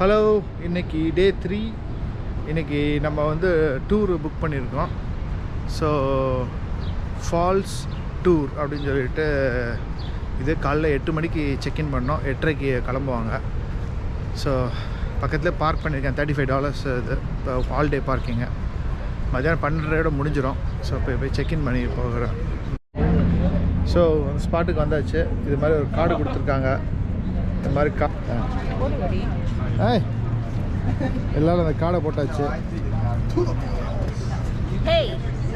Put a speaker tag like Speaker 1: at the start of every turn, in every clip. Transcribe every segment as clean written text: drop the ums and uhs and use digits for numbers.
Speaker 1: Hello, இன்றைக்கி டே 3. இன்றைக்கி நம்ம வந்து டூர் புக் பண்ணியிருக்கோம். ஸோ ஃபால்ஸ் டூர் அப்படின்னு சொல்லிட்டு இது காலைல 8 மணிக்கு செக்இன் பண்ணோம். 8:30க்கு கிளம்புவாங்க. ஸோ பக்கத்தில் பார்க் பண்ணியிருக்கேன். $35 இது இப்போ ஆல் டே பார்க்கிங்கு. மதியானம் 12:30 முடிஞ்சிடும். ஸோ போய் செக்இன் பண்ணி போகிறேன். ஸோ அந்த ஸ்பாட்டுக்கு வந்தாச்சு. இது மாதிரி ஒரு கார்டு கொடுத்துருக்காங்க. இந்த மாதிரி எல்லாரும் அந்த கார்டை போட்டாச்சு.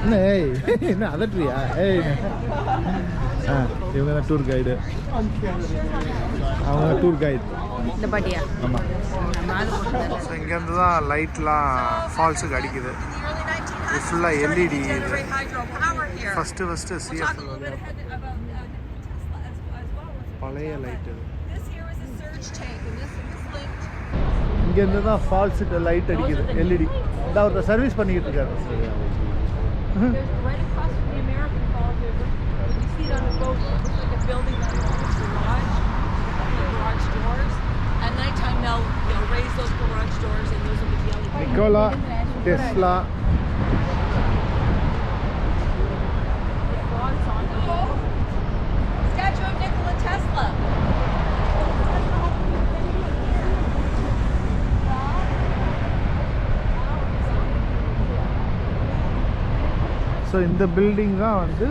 Speaker 1: என்ன என்ன அதட்டுறியா? இவங்க தான் டூர் கைடு. அவங்க தான் டூர் கைடு. ஆமாம். ஸோ இங்கேருந்து தான் லைட்லாம் ஃபால்ஸுக்கு அடிக்குது. இது ஃபுல்லாக எல்இடி. இது ஃபஸ்ட்டு சிஎஃப் பழைய லைட்டு. இங்கேருந்து தான் ஃபால்ஸுக்கு லைட் அடிக்குது, எல்இடி. இந்த ஒருத்தர் சர்வீஸ் பண்ணிக்கிட்டு இருக்காரு. Nikola Tesla. ஸோ இந்த பில்டிங் தான் வந்து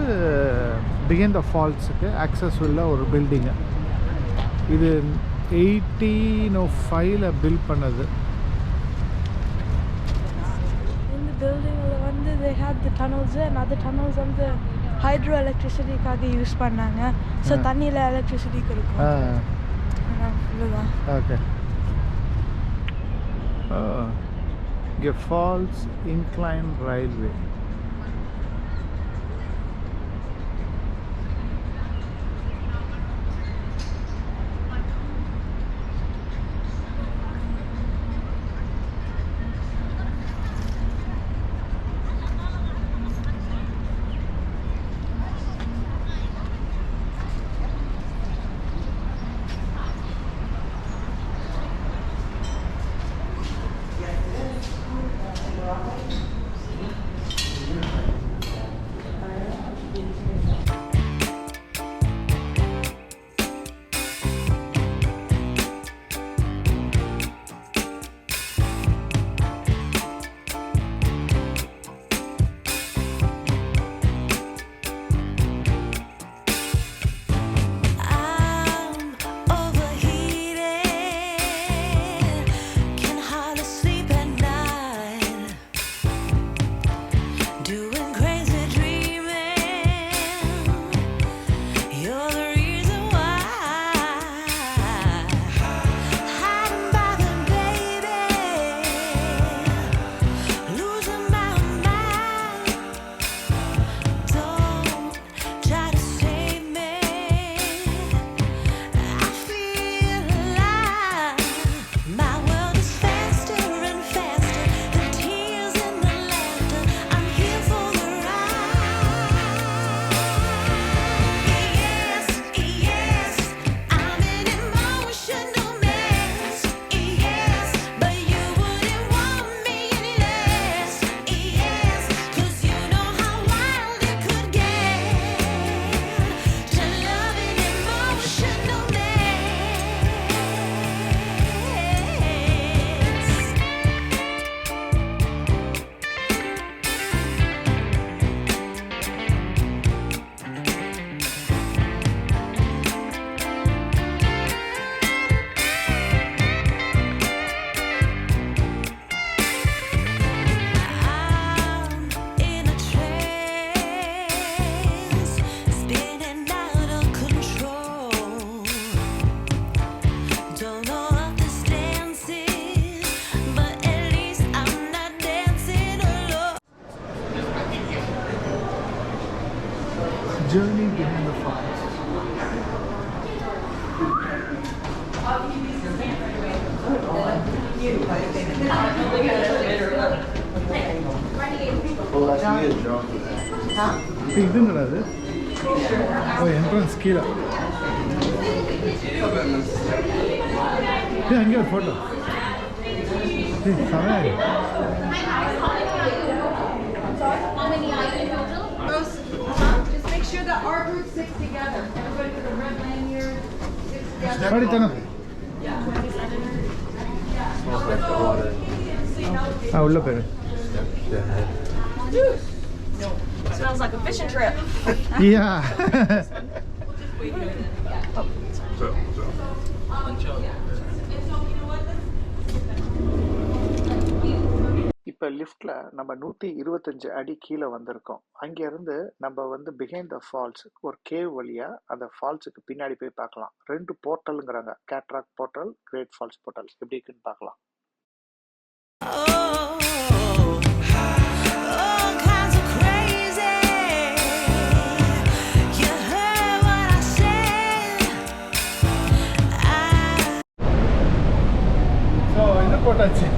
Speaker 1: பிஹைண்ட் த ஃபால்ஸுக்கு ஆக்சஸ் உள்ள ஒரு பில்டிங்கு. இது 1805 பில்ட் பண்ணது.
Speaker 2: இந்த பில்டிங்கில் வந்து they had the tunnels and other tunnels வந்து ஹைட்ரோ எலக்ட்ரிசிட்டிக்காக யூஸ் பண்ணாங்க. ஸோ தண்ணியில் எலக்ட்ரிசிட்டி கிடைக்கும்.
Speaker 1: ஓகே. இங்கே falls incline railway. Journey behind the falls. இதுங்களா அது? ஓ, என்ட்ரன்ஸ் கீழே. அங்கே ஒரு photo.
Speaker 3: Just make sure the artwork sticks together. Everybody with a red lanyard sticks together.
Speaker 1: படித்தனம் உள்ள பேரு
Speaker 3: Smells like a fishing trip.
Speaker 1: Yeah. இப்போ லிஃப்டில் நம்ம 125 அடி கீழே வந்திருக்கோம். அங்கேருந்து நம்ம வந்து பிஹைண்ட் த ஃபால்ஸ் ஒரு கேவ் வழியாக அந்த ஃபால்ஸுக்கு பின்னாடி போய் பார்க்கலாம். 2 போர்ட்டலுங்கிறாங்க, கேட்ராக் போர்ட்டல், கிரேட் ஃபால்ஸ் போர்ட்டல். எப்படி இருக்குன்னு பார்க்கலாம். ஸோ என்ன போட்டாச்சு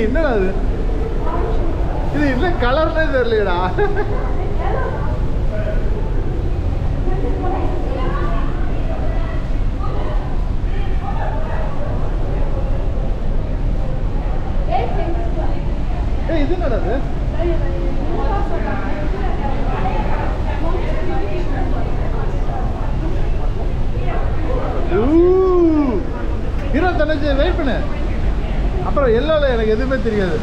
Speaker 1: என்னடா அது, இது என்ன கலர்னே தெரியலடா. இது என்னடா அது, தனஞ்சு வெயிட் பண்ணு. அப்புறம் எல்லோவில் எனக்கு எதுவுமே தெரியாது.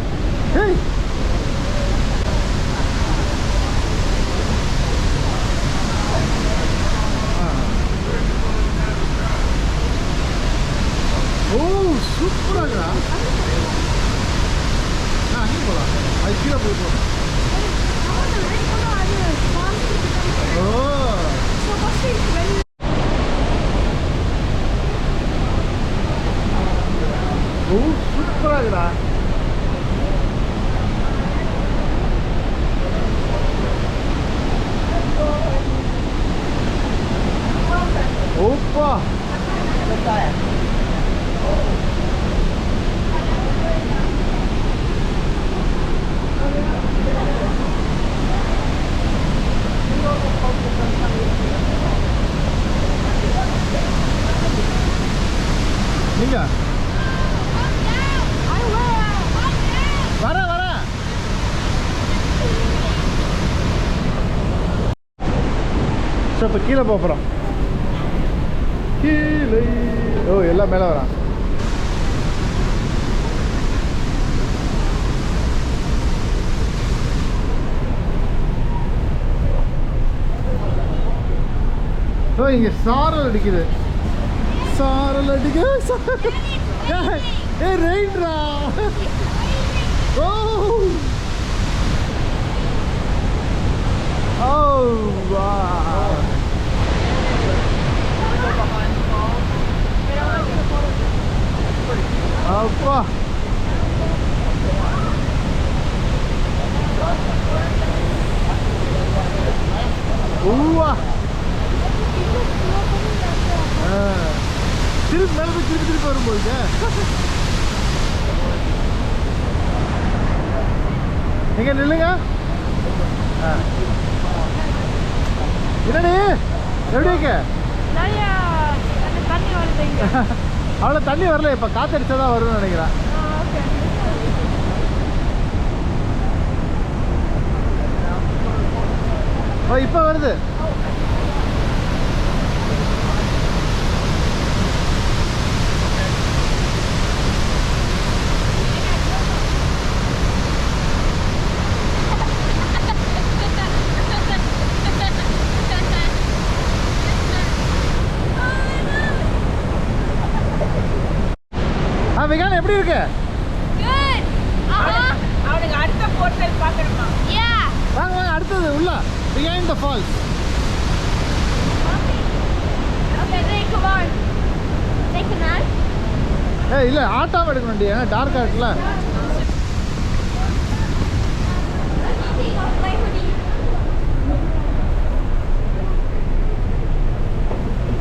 Speaker 1: ஓ சூப்பராகடா. அங்கே போகலாம், அது கீழே போய் போகலாம். ஓ சூப்பராகடா. ஓப்பா நீங்க வர வர ஸோ இப்போ கீழே போகிறோம். கீழே ஓ எல்லாம் மேலே வரான். ஓ இங்கே சாரல் அடிக்குது, சாரல் அடிக்குது. ஏ ரெயின்ரா. ஓ oh wow. அப்பா ஊவா திருப்பி மேலே போய் திருப்பி வரும்போது எங்க நில்லுங்க. என்னடி எப்படி இருக்க? அவ்வளோ தண்ணி வரல, இப்போ காத்தடிச்சா தான் வரும்னு நினைக்கிறேன். ஓ இப்போ வருது. விகான் எப்படி இருக்கு?
Speaker 3: அவனுக்கு அடுத்த போர்ட்டல் பார்க்கணுமா?
Speaker 1: வாங்க வாங்க அடுத்தது உள்ள பிஹைண்ட் த ஃபால்ஸ். ஏய் இல்லை ஆட்டாம எடுக்கணும்டி, ஏன்னா டார்க்காக இருக்குல்ல.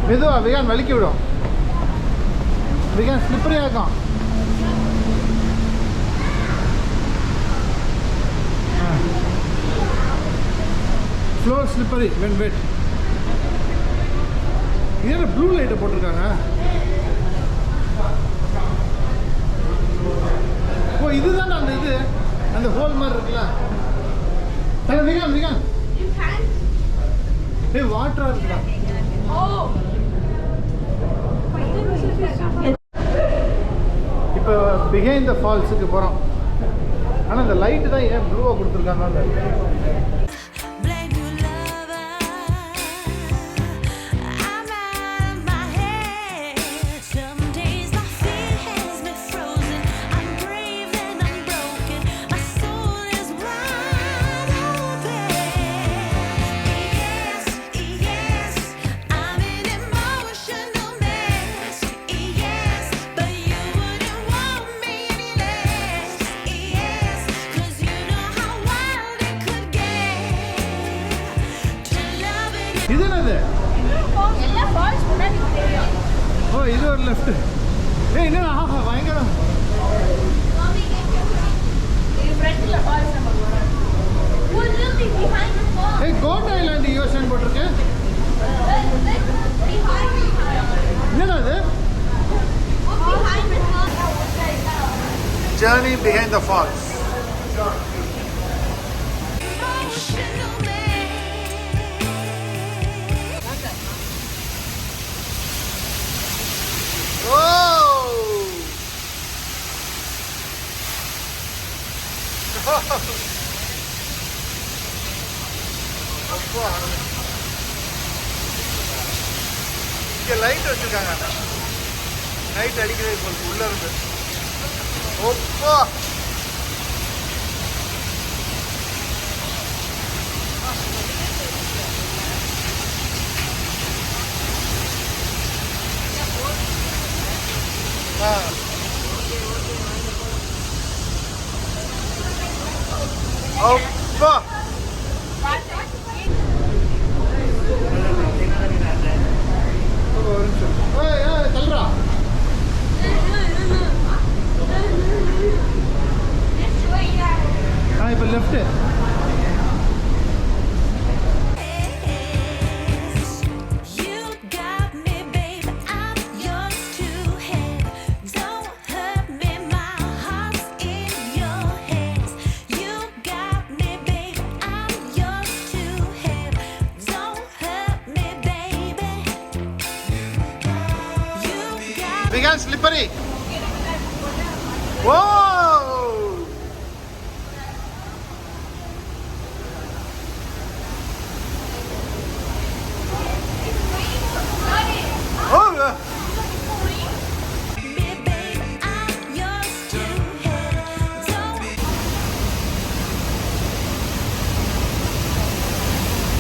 Speaker 1: மெதுவா விகான் வலிக்கி விடும். விகான் ஸ்லிப்பரியாக இருக்கும். ஃப்ளோர் ஸ்லிப்பரி வென் வெட். இது ப்ளூ லைட்டை போட்டிருக்காங்க. ஓ இதுதான் அந்த இது அந்த ஹோல் மாதிரி இருக்குல்ல. விகான் ஏய் வாட்டரா இருக்குடா. இப்போ பிஹைண்ட் த ஃபால்ஸுக்கு போகிறோம். ஆனால் இந்த லைட்டு தான் ஏன் ப்ளூவாக கொடுத்துருக்காங்க. இது என்னது? ஓ இது ஒரு லெஃப்ட். ஏய் என்ன ஆஹா பயங்கரம். ஏய் கோட் ஐலாண்ட் யோசன் போட்டிருக்கு. என்னடா இது? Journey behind the falls. இங்கே லைட் வச்சிருக்காங்க. லைட் அடிக்கிறது போல உள்ள இருந்து. ஓப்பா அப்பா தல்றா. இப்போ left. Began slippery. Whoa! Oh!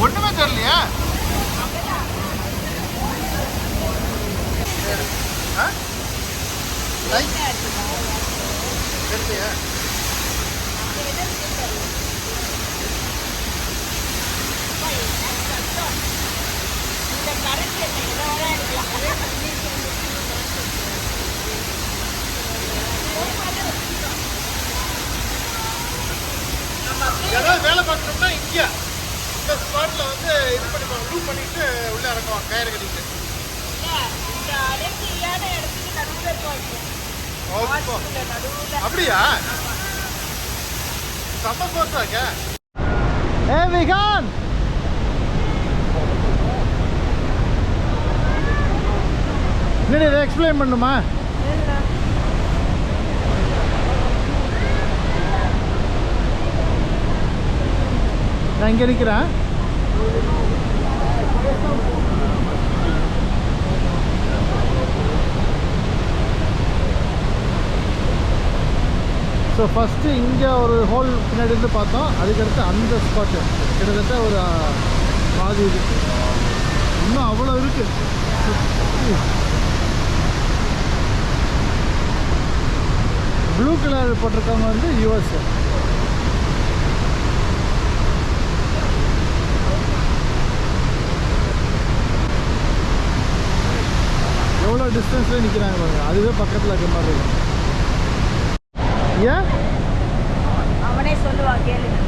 Speaker 1: ஒண்ணுமே தெரியலையா? தெரியலையா? ஏதாவது வேலை பார்க்கணும்னா இங்கே இந்த ஸ்பாட்டில் வந்து இது பண்ணிப்பாங்க, லூப் பண்ணிட்டு உள்ளே இறங்குவாங்க கயிறு கட்டிட்டு. அப்படியா? செம்ம கோர்ஸாக்க. ஏ விகான் என்னடி இதை எக்ஸ்பிளைன் பண்ணுமா? நான் இங்கே நிற்கிறேன். ஸோ ஃபஸ்ட்டு இங்கே ஒரு ஹோல் பின்னாடி இருந்து பார்த்தோம். அதுக்கடுத்து அந்த ஸ்பாட்டு கிட்டத்தட்ட ஒரு பாதி இருக்கு. இன்னும் அவ்வளோ இருக்குது. ப்ளூ கலர் போட்டிருக்கவங்க வந்து யூஎஸ். எவ்வளோ டிஸ்டன்ஸில் நிற்கிறாங்க பாருங்க. அதுவே பக்கத்தில் இருக்க மாதிரி இருக்கும். ஏன்
Speaker 4: அவனே சொல்லுவான் கேளுங்க.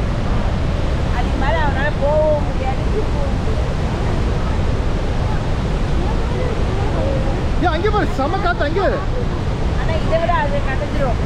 Speaker 4: அதுக்கு மேலே அவனால் போகவும் முடியாது.
Speaker 1: ஏன் அங்கே பாரு செம்ம காற்று அங்கே.
Speaker 4: ஆனால் இதை விட அது நடந்துடும்.